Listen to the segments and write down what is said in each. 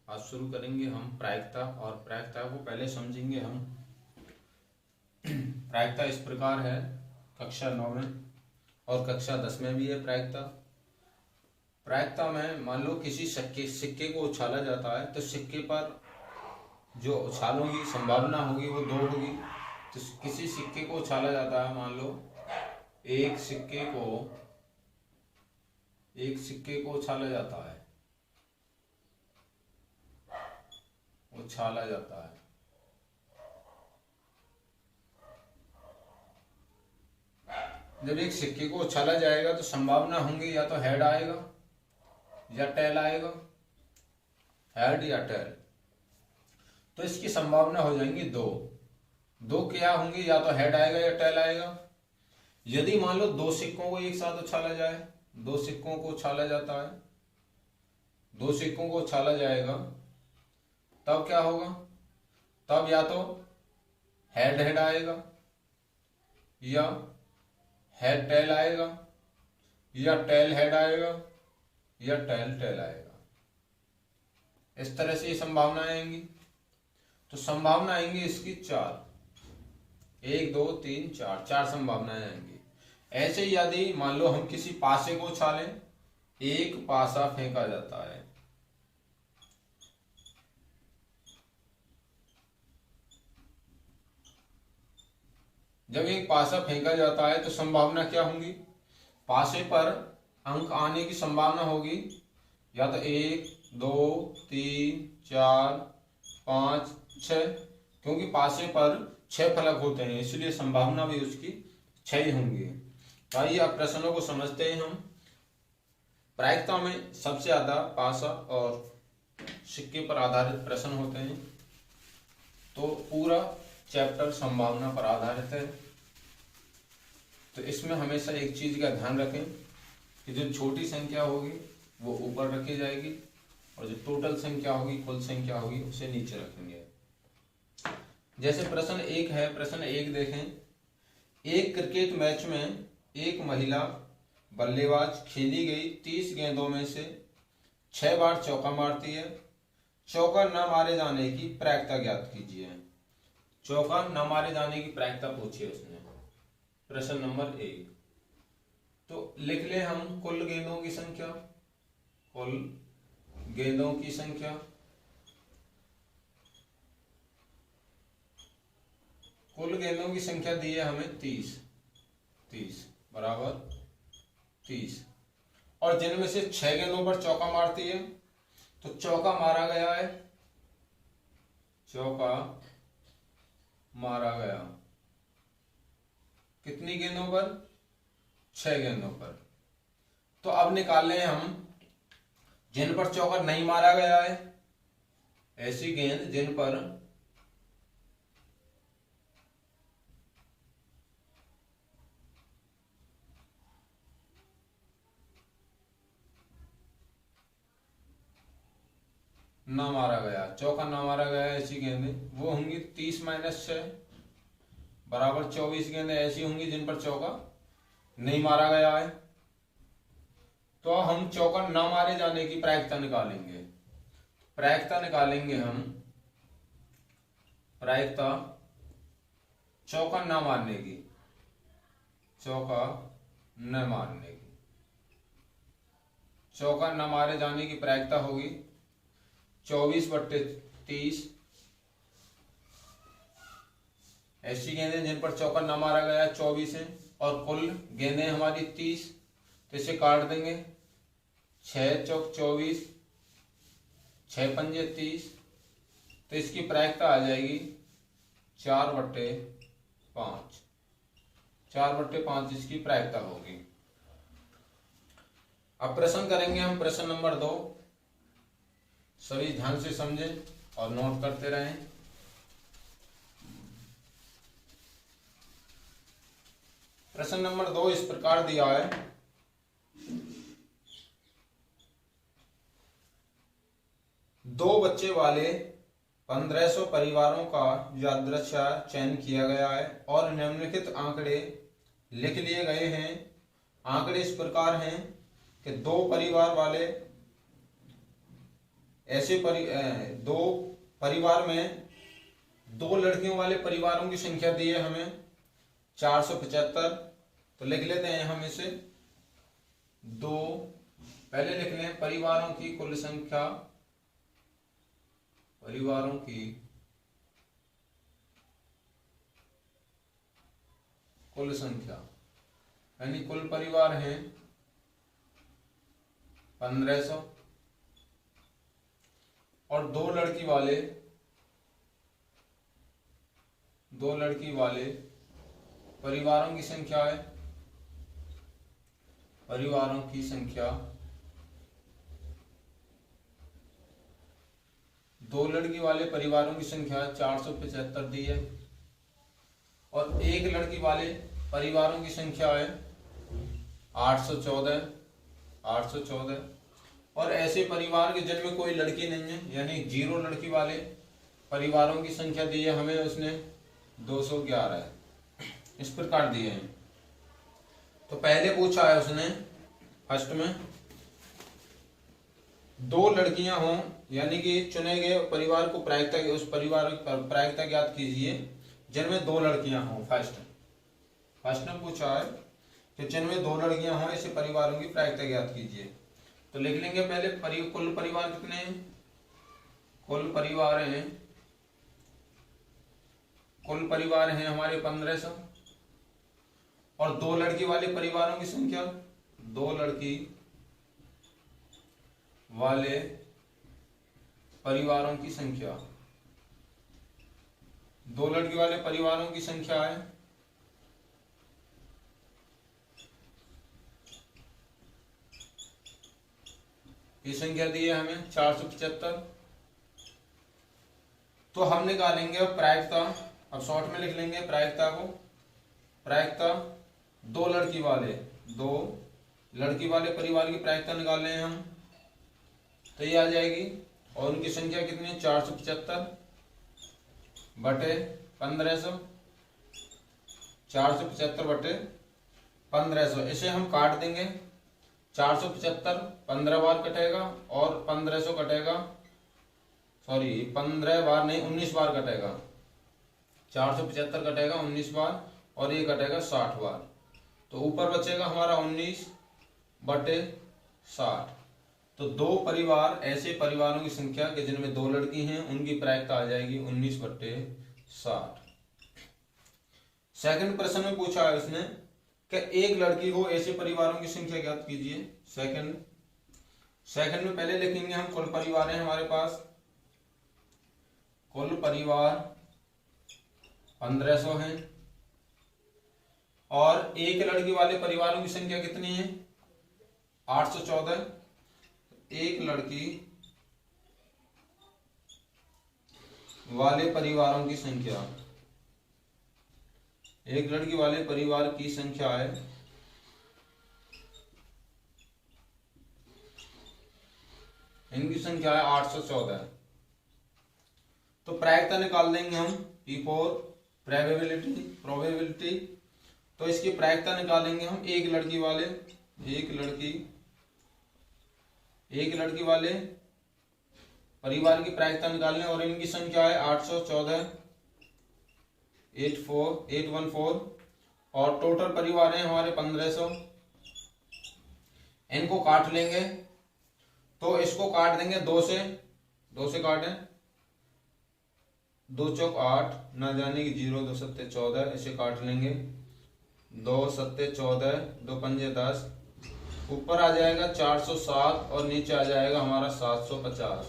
आज शुरू करेंगे हम प्रायिकता, और प्रायिकता को पहले समझेंगे हम। प्रायिकता इस प्रकार है, कक्षा 9 में और कक्षा 10 में भी है प्रायिकता। प्रायिकता में मान लो किसी सिक्के को उछाला जाता है, तो सिक्के पर जो उछालों की संभावना होगी वो 2 होगी। तो किसी सिक्के को उछाला जाता है, मान लो एक सिक्के को उछाला जाता है, जब एक सिक्के को उछाला जाएगा तो संभावना होंगी या तो हेड आएगा या टेल आएगा, हेड या टेल। तो इसकी संभावना हो जाएंगी 2 क्या होंगी, या तो हेड आएगा या टेल आएगा। यदि मान लो 2 सिक्कों को एक साथ उछाला जाए, 2 सिक्कों को उछाला जाता है, 2 सिक्कों को उछाला जाएगा, तब क्या होगा, तब या तो हेड आएगा या हेड टेल आएगा, या टेल हेड आएगा, या टेल टेल आएगा। इस तरह से ये संभावनाएं आएंगी। तो संभावना आएंगी इसकी 4, 1 2 3 4 संभावनाएं आएंगी। ऐसे ही यदि मान लो हम किसी पासे को उछालें, एक पासा फेंका जाता है, जब एक पासा फेंका जाता है तो संभावना क्या होंगी, पासे पर अंक आने की संभावना होगी या तो 1 2 3 4 5 6, क्योंकि पासे पर 6 फलक होते हैं, इसलिए संभावना भी उसकी 6 ही होंगी। तो आइए अब प्रश्नों को समझते हैं हम। प्रायिकता में सबसे ज्यादा पासा और सिक्के पर आधारित प्रश्न होते हैं, तो पूरा चैप्टर संभावना पर आधारित है। तो इसमें हमेशा एक चीज का ध्यान रखें कि जो छोटी संख्या होगी वो ऊपर रखी जाएगी, और जो टोटल संख्या होगी, कुल संख्या होगी, उसे नीचे रखेंगे। जैसे प्रश्न 1 है, प्रश्न 1 देखें। एक क्रिकेट मैच में एक महिला बल्लेबाज खेली गई 30 गेंदों में से 6 बार चौका मारती है। चौका न मारे जाने की प्रायिकता ज्ञात कीजिए। चौका न मारे जाने की प्रायिकता पूछी है उसने, प्रश्न नंबर 1। तो लिख ले हम कुल गेंदों की संख्या, कुल गेंदों की संख्या, कुल गेंदों की संख्या दी है हमें 30 बराबर 30, और जिनमें से 6 गेंदों पर चौका मारती है, तो चौका मारा गया है, चौका मारा गया कितनी गेंदों पर, 6 गेंदों पर। तो अब निकाल लें हम जिन पर चौका नहीं मारा गया है, ऐसी गेंद जिन पर ना मारा गया, चौका ना मारा गया ऐसी गेंदें, वो होंगी 30 - 6 बराबर 24 गेंदें ऐसी होंगी जिन पर चौका नहीं मारा गया है। तो हम चौका ना मारे जाने की प्रायिकता निकालेंगे। प्रायिकता निकालेंगे हम, प्रायिकता चौका ना मारने की, चौका न मारने की, चौका न मारे जाने की प्रायिकता होगी 24/30 ऐसी गेंदें जिन पर चौका न मारा गया 24 है, और कुल गेंदें हमारी 30, तो इसे काट देंगे, 6 चौक 24, 6 पंजे 30, तो इसकी प्रायिकता आ जाएगी 4/5, 4/5 इसकी प्रायिकता होगी। अब प्रश्न करेंगे हम, प्रश्न नंबर 2। सभी ध्यान से समझें और नोट करते रहें। प्रश्न नंबर 2 इस प्रकार दिया है। दो बच्चे वाले 1500 परिवारों का यादृच्छा चयन किया गया है और निम्नलिखित आंकड़े लिख लिए गए हैं। आंकड़े इस प्रकार हैं कि 2 परिवार वाले ऐसे दो परिवार में दो लड़कियों वाले परिवारों की संख्या दी है हमें 475। तो लिख लेते हैं हम इसे दो, पहले लिख लें परिवारों की कुल संख्या, परिवारों की कुल संख्या, यानी कुल परिवार हैं 1500 और दो लड़की वाले परिवारों की संख्या है, परिवारों की संख्या, दो लड़की वाले परिवारों की संख्या 475 दी है और एक लड़की वाले परिवारों की संख्या है 814 और ऐसे परिवार के जिनमें कोई लड़की नहीं है यानी 0 लड़की वाले परिवारों की संख्या दी है हमें उसने 211 है। इस प्रकार दिए हैं। तो पहले पूछा है उसने फर्स्ट में दो लड़कियां हों यानी कि चुने गए परिवार को प्रायिकता, उस परिवार की प्रायिकता ज्ञात कीजिए जिनमें दो लड़कियां हों। फर्स्ट में पूछा है कि जिनमें दो लड़कियां हों ऐसे परिवारों की प्रायिकता ज्ञात कीजिए। तो लिख लेंगे पहले कुल परिवार कितने हैं, कुल परिवार हैं हमारे 1500 और दो लड़की वाले परिवारों की संख्या, दो लड़की वाले परिवारों की संख्या, दो लड़की वाले परिवारों की संख्या है ये संख्या दी है हमें 475। तो हम निकालेंगे प्रायिकता, अब शॉर्ट में लिख लेंगे प्रायिकता को, प्रायिकता दो लड़की वाले परिवार की प्रायिकता निकाल रहे हैं हम, तो ये आ जाएगी और उनकी संख्या कितनी है 475 बटे 1500, 475 बटे 1500। इसे हम काट देंगे, 475 15 बार कटेगा और 1500 कटेगा, सॉरी 15 बार नहीं 19 बार कटेगा, 475 कटेगा 19 बार और ये कटेगा 60 बार। तो ऊपर बचेगा हमारा 19 बटे 60। तो दो परिवार ऐसे परिवारों की संख्या के जिनमें दो लड़की हैं उनकी प्रायिकता आ जाएगी 19 बटे 60। सेकंड प्रश्न में पूछा है उसने कि एक लड़की हो ऐसे परिवारों की संख्या ज्ञात कीजिए। सेकंड में पहले लिखेंगे हम कुल परिवार हैं हमारे पास, कुल परिवार 1500 हैं और एक लड़की वाले परिवारों की संख्या कितनी है 814। एक लड़की वाले परिवारों की संख्या, एक लड़की वाले परिवार की संख्या है इनकी संख्या है 814। तो प्रायिकता निकाल देंगे हम P4 प्रोबेबिलिटी। तो इसकी प्रायिकता निकालेंगे हम एक लड़की वाले परिवार की प्रायिकता निकालने और इनकी संख्या है 814 814 और टोटल परिवार है हमारे 1500। इनको काट लेंगे, तो इसको काट देंगे 2 से काटें, 2 चौक 8 ना जाने की 0 2 सत्ते 14, इसे काट लेंगे 2 सत्ते 14 2 पंजे 10, ऊपर आ जाएगा 407 और नीचे आ जाएगा हमारा 750।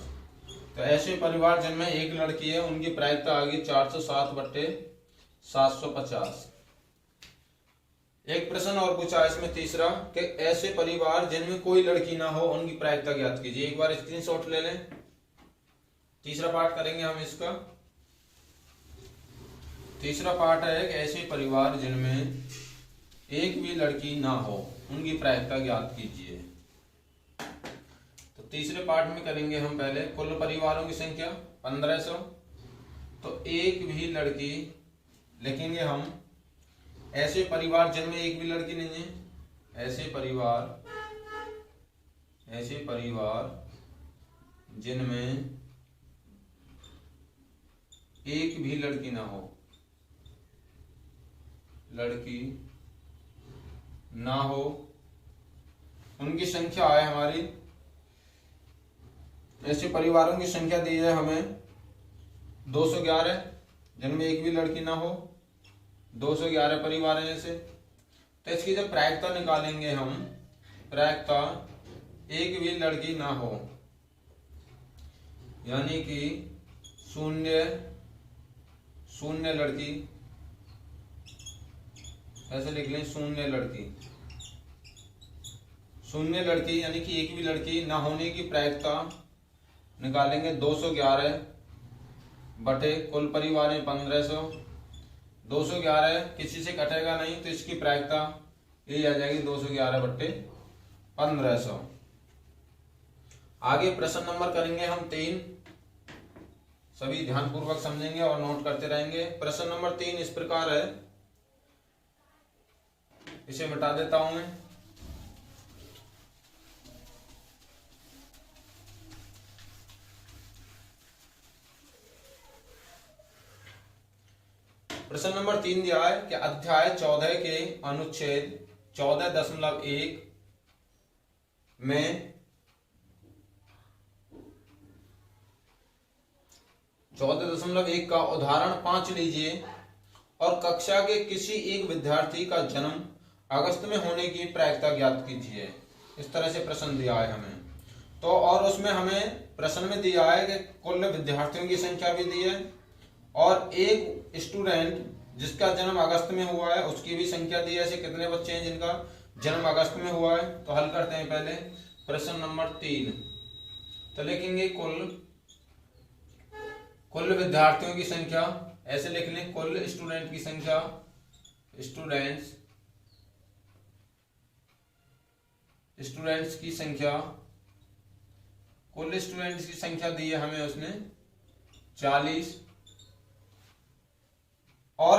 तो ऐसे परिवार जिनमें एक लड़की है उनकी प्रायिकता आ गई 407 बट्टे 750। एक प्रश्न और पूछा इसमें तीसरा कि ऐसे परिवार जिनमें कोई लड़की ना हो उनकी प्रायिकता ज्ञात कीजिए। एक बार स्क्रीनशॉट ले लें, तीसरा पार्ट करेंगे हम इसका। तीसरा पार्ट है कि ऐसे परिवार जिनमें एक भी लड़की ना हो उनकी प्रायिकता ज्ञात कीजिए। तो तीसरे पार्ट में करेंगे हम पहले कुल परिवारों की संख्या 1500। तो एक भी लड़की लिखेंगे हम, ऐसे परिवार जिनमें एक भी लड़की नहीं है, ऐसे परिवार जिनमें एक भी लड़की ना हो, लड़की ना हो, उनकी संख्या है हमारी, ऐसे परिवारों की संख्या दी है हमें 211, जिनमें एक भी लड़की ना हो, 211 परिवार हैं ऐसे। तो इसकी जब प्रायिकता निकालेंगे हम, प्रायिकता एक भी लड़की ना हो, यानी कि शून्य शून्य लड़की, ऐसे लिख लें, शून्य लड़की, शून्य लड़की यानी कि एक भी लड़की ना होने की प्रायिकता निकालेंगे 211 बटे कुल परिवार है 1500। 211 किसी से कटेगा नहीं तो इसकी प्रायिकता ये आ जाएगी 211 बटे 1500। आगे प्रश्न नंबर करेंगे हम 3, सभी ध्यानपूर्वक समझेंगे और नोट करते रहेंगे। प्रश्न नंबर 3 इस प्रकार है, इसे मिटा देता हूं मैं। प्रश्न नंबर 3 दिया है कि अध्याय 14 के अनुच्छेद 14.1 में 14.1 का उदाहरण 5 लीजिए और कक्षा के किसी एक विद्यार्थी का जन्म अगस्त में होने की प्रायिकता ज्ञात कीजिए। इस तरह से प्रश्न दिया है हमें। तो और उसमें हमें प्रश्न में दिया है कि कुल विद्यार्थियों की संख्या भी दी है और एक स्टूडेंट जिसका जन्म अगस्त में हुआ है उसकी भी संख्या दी है। ऐसे कितने बच्चे हैं जिनका जन्म अगस्त में हुआ है? तो हल करते हैं पहले प्रश्न नंबर 3। तो लिखेंगे कुल विद्यार्थियों की संख्या, ऐसे लिख लें कुल स्टूडेंट की संख्या, स्टूडेंट्स की संख्या, कुल स्टूडेंट्स की संख्या दी है हमें उसने 40। और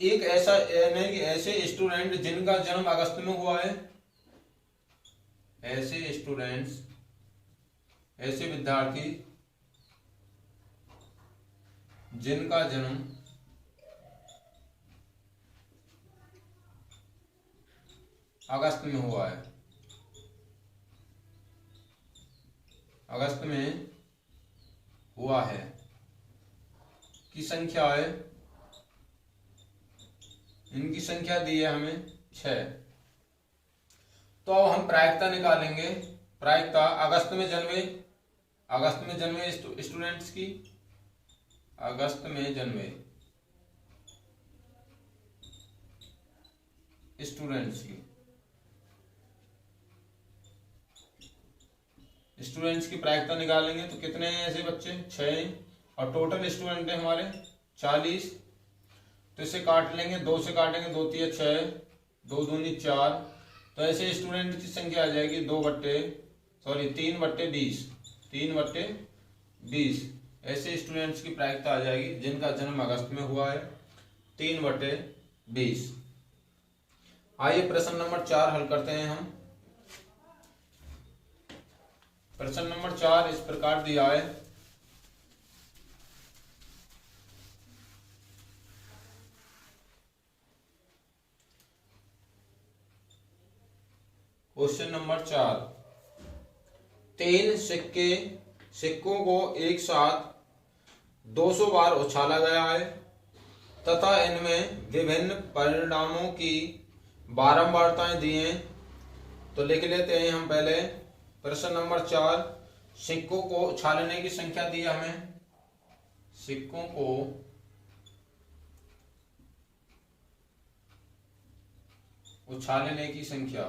एक ऐसा नहीं कि ऐसे स्टूडेंट जिनका जन्म अगस्त में हुआ है, ऐसे स्टूडेंट्स, ऐसे विद्यार्थी जिनका जन्म अगस्त में हुआ है, अगस्त में हुआ है की संख्या है, इनकी संख्या दी है हमें 6। तो अब हम प्रायिकता निकालेंगे। प्रायिकता अगस्त में जन्मे स्टूडेंट्स की, अगस्त में जन्मे स्टूडेंट्स की प्रायिकता निकालेंगे। तो कितने हैं ऐसे बच्चे? 6। और टोटल स्टूडेंट हैं हमारे 40। तो इसे काट लेंगे, 2 से काटेंगे, 2 3 6, 2 दूनी 4। तो ऐसे स्टूडेंट की संख्या आ जाएगी 3/20। ऐसे स्टूडेंट्स की प्रायिकता आ जाएगी जिनका जन्म अगस्त में हुआ है 3/20। आइए प्रश्न नंबर 4 हल करते हैं हम। प्रश्न नंबर 4 इस प्रकार दिया है, क्वेश्चन नंबर 4, 3 सिक्कों को एक साथ 200 बार उछाला गया है तथा इनमें विभिन्न परिणामों की बारंबारताएं दी हैं। तो लिख लेते हैं हम पहले प्रश्न नंबर 4, सिक्कों को उछालने की संख्या दी है हमें, सिक्कों को उछालने की संख्या,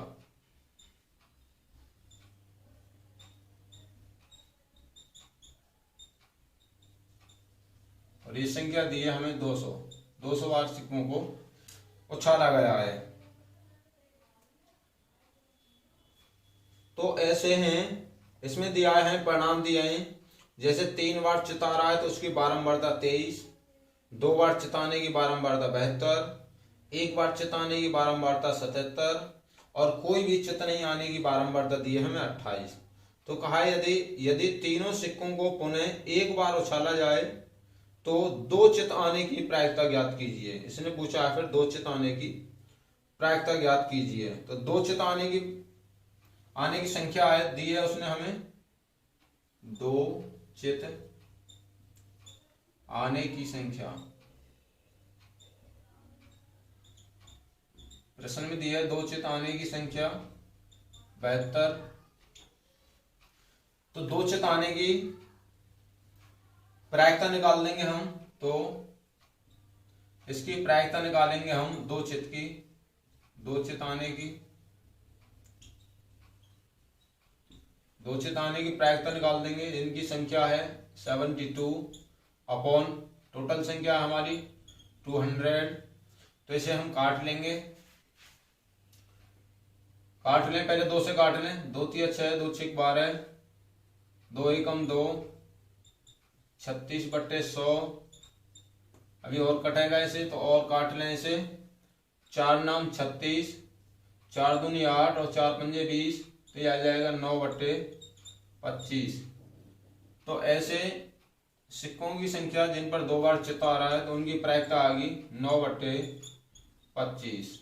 और ये संख्या दी है हमें 200 बार सिक्कों को उछाला गया है। तो ऐसे हैं, इसमें दिया है परिणाम दिए हैं, जैसे 3 बार चिता रहा है तो उसकी बारंबारता 23, 2 बार चिताने की बारंबारता 72, 1 बार चिताने की बारंबारता 77 और कोई भी चित नहीं आने की बारंबारता दी है हमें 28। तो कहा है यदि यदि तीनों सिक्कों को पुनः एक बार उछाला जाए तो दो चित आने की प्रायिकता ज्ञात कीजिए। इसने पूछा है फिर दो चित आने की प्रायिकता ज्ञात कीजिए। तो दो चित आने की संख्या है दी है उसने हमें, दो चित आने की संख्या प्रश्न में दी है, दो चित आने की संख्या 72। तो दो चित आने की प्रायिकता निकाल देंगे हम। तो इसकी प्रायिकता निकालेंगे हम दो चित आने की प्रायिकता निकाल देंगे। इनकी संख्या है 72 अपॉन टोटल संख्या हमारी 200। तो इसे हम काट लेंगे, पहले दो से काट लें। 2 3 6, 2 6 12, 2 एकम 2, 36/100। अभी और कटेगा इसे, तो और काट लें इसे। 4 नाम 36, 4 दूनी 8 और 4 पंजे 20, तो ये आ जाएगा 9/25। तो ऐसे सिक्कों की संख्या जिन पर दो बार चित्त आ रहा है तो उनकी प्रायिकता आ गई 9/25।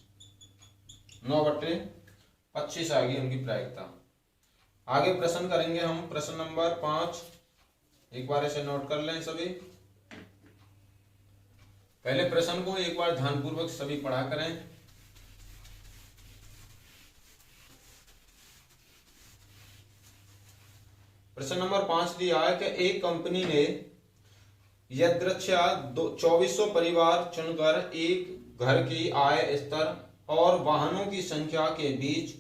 9/25 आ गई उनकी प्रायिकता। आगे प्रश्न करेंगे हम, प्रश्न नंबर 5। एक बार इसे नोट कर लें सभी। पहले प्रश्न को एक बार ध्यानपूर्वक सभी पढ़ा करें। प्रश्न नंबर 5 दिया है कि एक कंपनी ने यदृच्छा 2400 परिवार चुनकर एक घर की आय स्तर और वाहनों की संख्या के बीच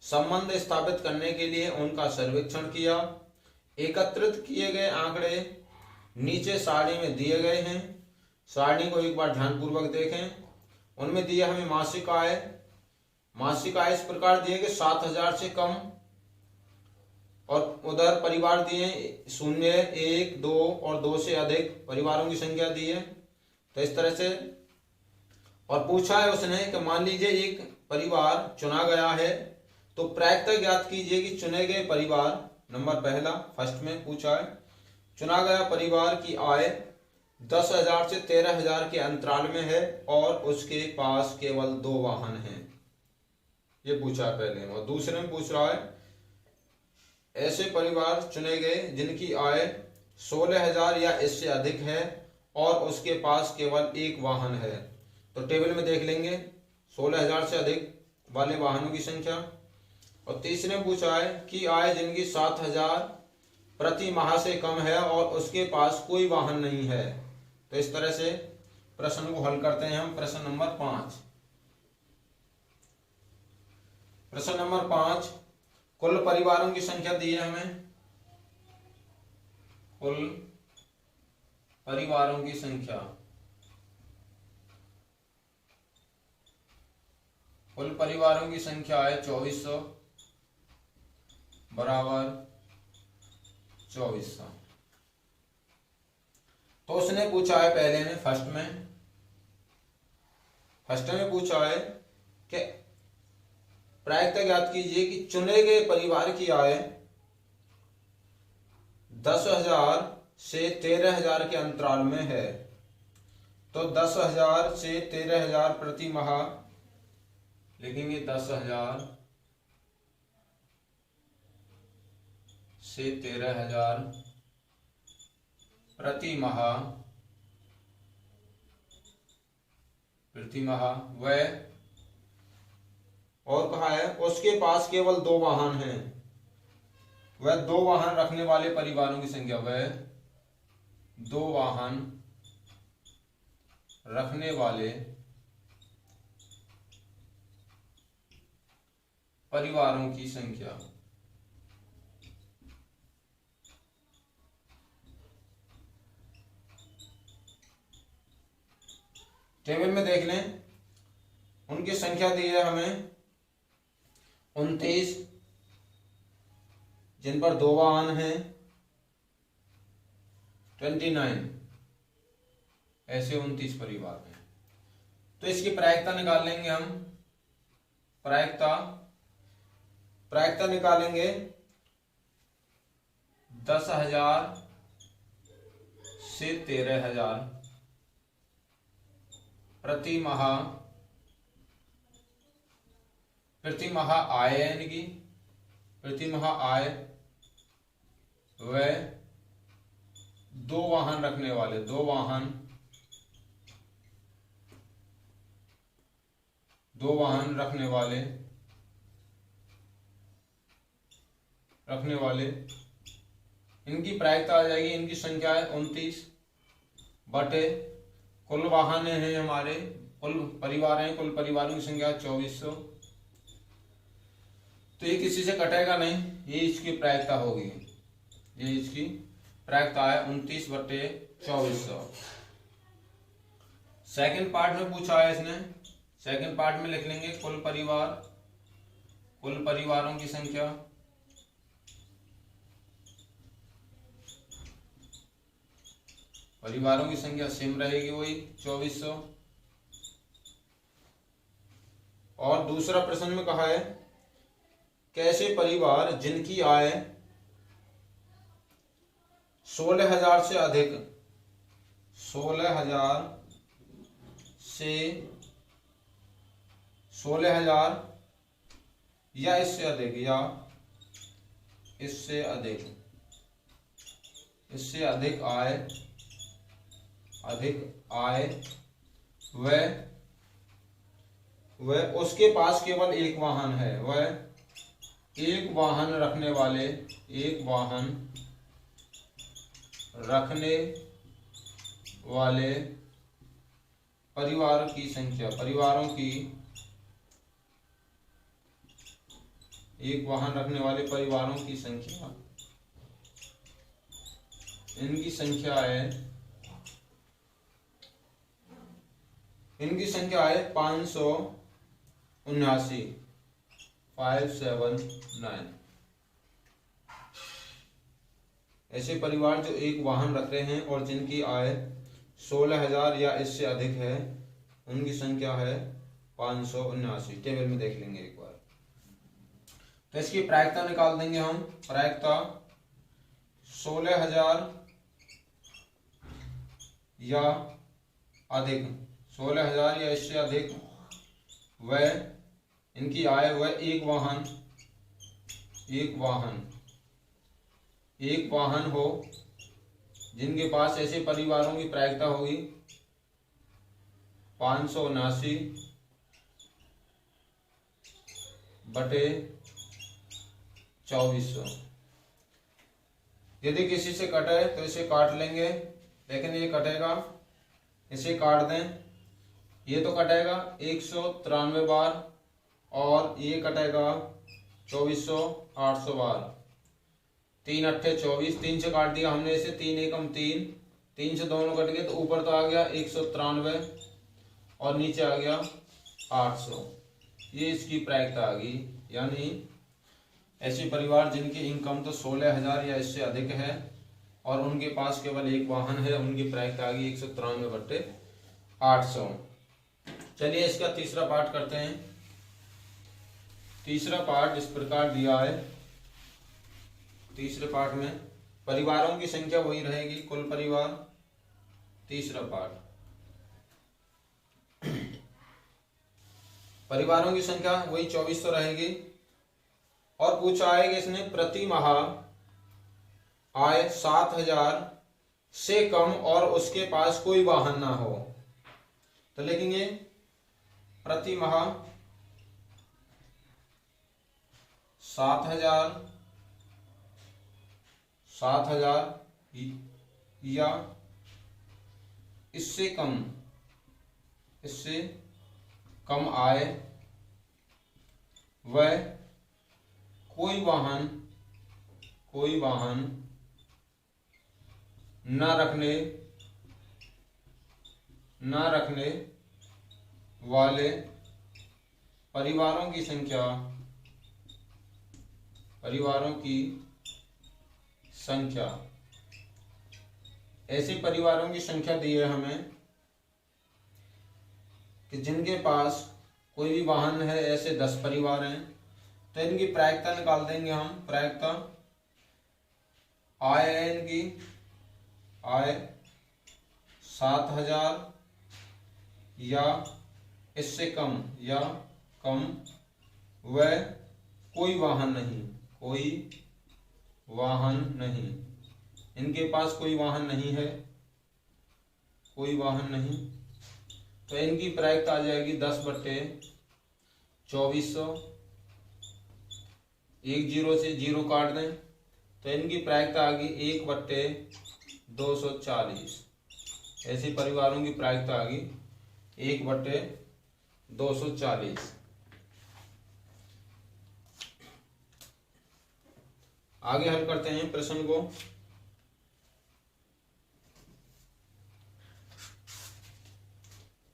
संबंध स्थापित करने के लिए उनका सर्वेक्षण किया। एकत्रित किए गए आंकड़े नीचे सारणी में दिए गए हैं। सारणी को एक बार ध्यानपूर्वक देखें। उनमें दिया हमें मासिक आय इस प्रकार दिए कि 7000 से कम, और उधर परिवार दिए 0, 1, 2 और 2 से अधिक परिवारों की संख्या दी है। तो इस तरह से, और पूछा है उसने कि मान लीजिए एक परिवार चुना गया है तो प्रायिकता ज्ञात कीजिए कि चुने गए परिवार, नंबर पहला फर्स्ट में पूछा है, चुना गया परिवार की आय 10,000 से 13,000 के अंतराल में है और उसके पास केवल 2 वाहन हैं। ये पूछा है पहले। और दूसरे में पूछ रहा है ऐसे परिवार चुने गए जिनकी आय 16,000 या इससे अधिक है और उसके पास केवल एक वाहन है। तो टेबल में देख लेंगे 16,000 से अधिक वाले वाहनों की संख्या। और तीसरे में पूछा है कि आय जिनकी 7,000 प्रति माह से कम है और उसके पास कोई वाहन नहीं है। तो इस तरह से प्रश्न को हल करते हैं हम। प्रश्न नंबर 5। प्रश्न नंबर 5, कुल परिवारों की संख्या दी है हमें। कुल परिवारों की संख्या, कुल परिवारों की संख्या है 2400 बराबर 2400। तो उसने पूछा है पहले में फर्स्ट में पूछा है कि प्रायिकता ज्ञात कीजिए कि चुने गए परिवार की आय 10,000 से 13,000 के अंतराल में है। तो 10,000 से 13,000 प्रति माह लिखेंगे। 10,000 से 13,000 प्रति माह वह, और कहा है उसके पास केवल 2 वाहन हैं। वह 2 वाहन रखने वाले परिवारों की संख्या, वह 2 वाहन रखने वाले परिवारों की संख्या। टेबल में देख लें, उनकी संख्या दी है हमें 29 जिन पर 2 वाहन हैं, 29 ऐसे 29 परिवार हैं। तो इसकी प्रायिकता निकाल लेंगे हम। प्रायिकता निकालेंगे 10,000 से 13,000 प्रति माह आय है इनकी, प्रति माह आय वह 2 वाहन रखने वाले, 2 वाहन रखने वाले इनकी प्रायिकता आ जाएगी। इनकी संख्या है 29 बटे कुल वाहन हैं हमारे, कुल परिवार हैं, कुल परिवारों की संख्या 2400। तो ये किसी से कटेगा नहीं, ये इसकी प्रायिकता होगी, ये इसकी प्रायिकता है 29 बटे 2400। सेकंड पार्ट में पूछा है इसने, सेकंड पार्ट में लिख लेंगे कुल परिवारों की संख्या, परिवारों की संख्या सेम रहेगी वही 2400। और दूसरा प्रश्न में कहा है कैसे परिवार जिनकी आय 16,000 से अधिक, 16,000 या इससे अधिक आय वह उसके पास केवल एक वाहन है, वह एक वाहन रखने वाले परिवार की संख्या, एक वाहन रखने वाले परिवारों की संख्या, इनकी संख्या है 579। ऐसे परिवार जो एक वाहन रख रहे हैं और जिनकी आय 16,000 या इससे अधिक है, उनकी संख्या है 579। टेबल में देख लेंगे एक बार। तो इसकी प्रायिकता निकाल देंगे हम। प्रायिकता 16,000 या अधिक, 16,000 या इससे अधिक वह इनकी आय वह एक वाहन हो, जिनके पास ऐसे परिवारों की प्रायिकता होगी 579 बटे 2400। यदि किसी से कटे तो इसे काट लेंगे, लेकिन ये कटेगा, इसे काट दें, ये तो कटेगा 193 बार और ये कटेगा 2400 800 बार। 3 अट्ठे 24, 3 से काट दिया हमने इसे, 3 एकम 3, 3 से दोनों कट गए तो ऊपर तो आ गया 193 और नीचे आ गया 800। ये इसकी प्रायिकता आ गई। यानी ऐसे परिवार जिनकी इनकम तो 16,000 या इससे अधिक है और उनके पास केवल एक वाहन है, उनकी प्रायिकता आ गई 193 बटे 800। चलिए इसका तीसरा पार्ट करते हैं। तीसरा पार्ट इस प्रकार दिया है। तीसरे पार्ट में परिवारों की संख्या वही रहेगी, कुल परिवार। तीसरा पार्ट परिवारों की संख्या वही 2400 रहेगी। और पूछा है कि इसने प्रति माह आय 7,000 से कम और उसके पास कोई वाहन ना हो, तो लिखेंगे प्रति माह 7,000 या इससे कम आय वह कोई वाहन न रखने वाले परिवारों की संख्या। ऐसे परिवारों की संख्या दी है हमें कि जिनके पास कोई भी वाहन है, ऐसे 10 परिवार हैं। तो इनकी प्रायिकता निकाल देंगे हम। प्रायिकता आय है इनकी, आय 7,000 या इससे कम या कम, वह कोई वाहन नहीं, कोई वाहन नहीं, इनके पास कोई वाहन नहीं है, कोई वाहन नहीं, तो इनकी प्रायिकता आ जाएगी 10/2400। एक जीरो से जीरो काट दें तो इनकी प्रायिकता आ गई 1/240। ऐसे परिवारों की प्रायिकता आ गई 1/240। आगे हल करते हैं प्रश्न को।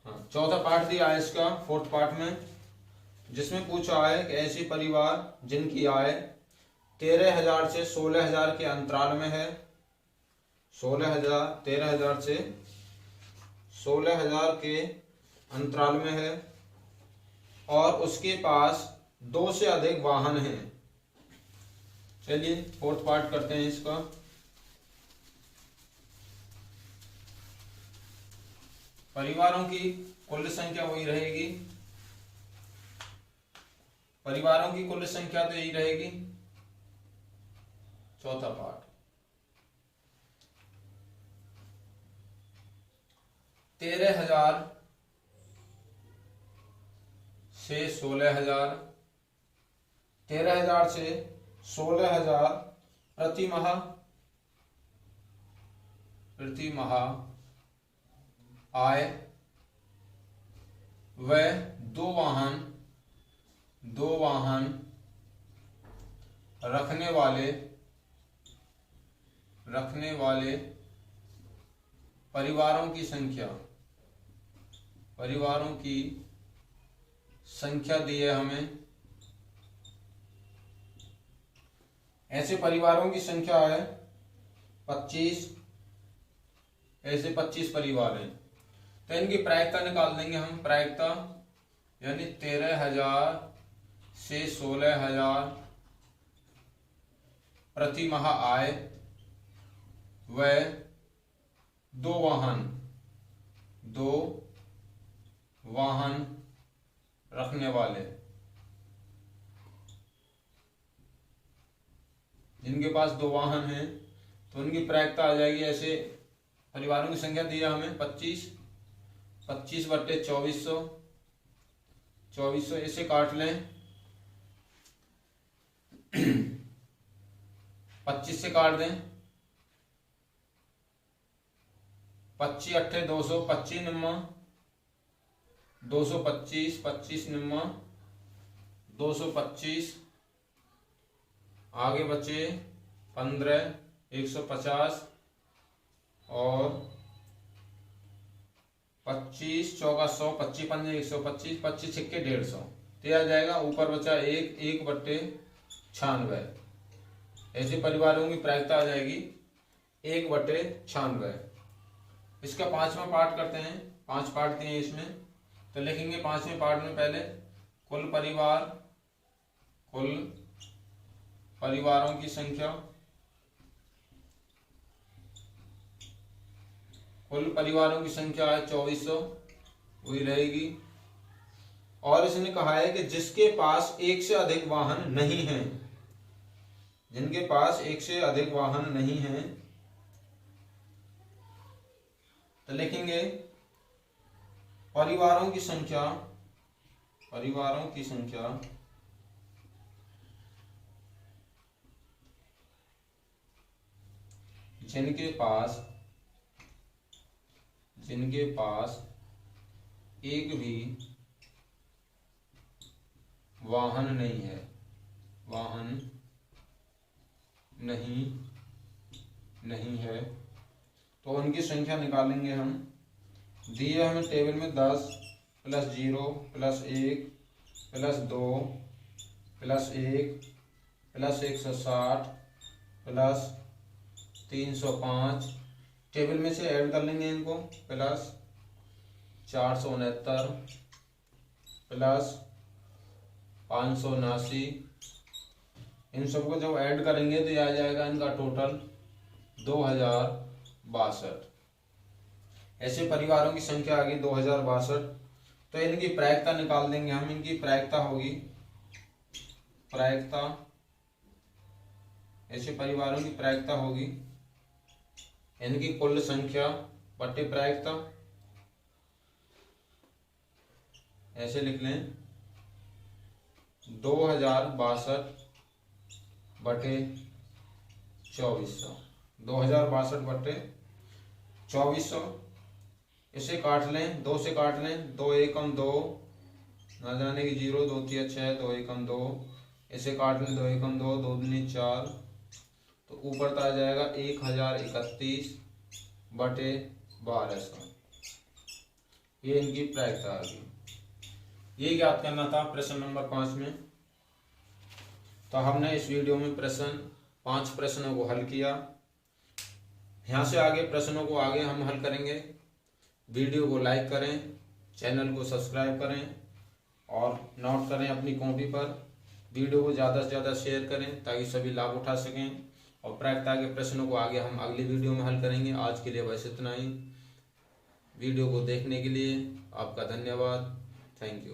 हाँ, चौथा पार्ट दिया है इसका, फोर्थ पार्ट में, जिसमें पूछा है कि ऐसे परिवार जिनकी आय 13,000 से 16,000 के अंतराल में है, 13,000 से 16,000 के अंतराल में है और उसके पास 2 से अधिक वाहन हैं। चलिए फोर्थ पार्ट करते हैं इसका। परिवारों की कुल संख्या वही रहेगी, परिवारों की कुल संख्या तो यही रहेगी। चौथा पार्ट, 13,000 से 16,000, 13,000 से 16,000 प्रति माह आय, वह दो वाहन रखने वाले परिवारों की संख्या दी है हमें। ऐसे परिवारों की संख्या है 25, ऐसे 25 परिवार हैं, तो इनकी प्रायिकता निकाल देंगे हम। प्रायिकता यानी 13,000 से 16,000 प्रति माह आय, वह दो वाहन रखने वाले, जिनके पास 2 वाहन हैं तो उनकी प्रायिकता आ जाएगी। ऐसे परिवारों की संख्या दी है हमें 25, 25/2400, 2400 इसे काट लें, 25 से काट दें, 25 8 200, 25 निम्मा 225, 25 निम्मा 225, आगे बचे 15 150 और 25 चौका 100, 25 पंजे 125, 25 छिक्के 150, तो आ जाएगा। ऊपर बचा 1/96। ऐसे परिवारों की प्रायिकता आ जाएगी 1/96। इसका 5वां पार्ट करते हैं। 5 पार्ट दिए इसमें, तो लिखेंगे 5वें पार्ट में पहले कुल परिवारों की संख्या, कुल परिवारों की संख्या है 2400, वही रहेगी। और इसने कहा है कि जिसके पास एक से अधिक वाहन नहीं हैं, जिनके पास एक से अधिक वाहन नहीं हैं, तो लिखेंगे परिवारों की संख्या जिनके पास एक भी वाहन नहीं है, तो उनकी संख्या निकालेंगे हम। दिए हमें टेबल में 10 + 0 + 1 + 2 + 1 + 160 + 305, टेबल में से ऐड कर लेंगे इनको, + 469 + 579, इन सबको जब ऐड करेंगे तो यह आ जाएगा इनका टोटल 2062। ऐसे परिवारों की संख्या आ गई 2062। तो इनकी प्रायिकता निकाल देंगे हम। इनकी प्रायिकता होगी, प्रायिकता, ऐसे परिवारों की प्रायिकता होगी इनकी कुल संख्या बटे प्रायिकता। ऐसे लिख लें 2062 बटे 2400। 2062 बटे 2400। इसे काट लें, 2 से काट लें, 2 एकम 2, ना जाने की 0, 2 तिया 6, 2 एकम 2। इसे काट लें, 2 एकम 2, 2 दूनी 4, तो ऊपर आ जाएगा 1031 बटे 1200। ये इनकी प्रायिकता आ गई। ये ज्ञात करना था प्रश्न नंबर 5 में। तो हमने इस वीडियो में 5 प्रश्नों को हल किया। यहाँ से आगे प्रश्नों को आगे हम हल करेंगे। वीडियो को लाइक करें, चैनल को सब्सक्राइब करें और नोट करें अपनी कॉपी पर। वीडियो को ज़्यादा से ज़्यादा शेयर करें ताकि सभी लाभ उठा सकें। और प्रायिकता के प्रश्नों को आगे हम अगली वीडियो में हल करेंगे। आज के लिए बस इतना ही। वीडियो को देखने के लिए आपका धन्यवाद। Thank you.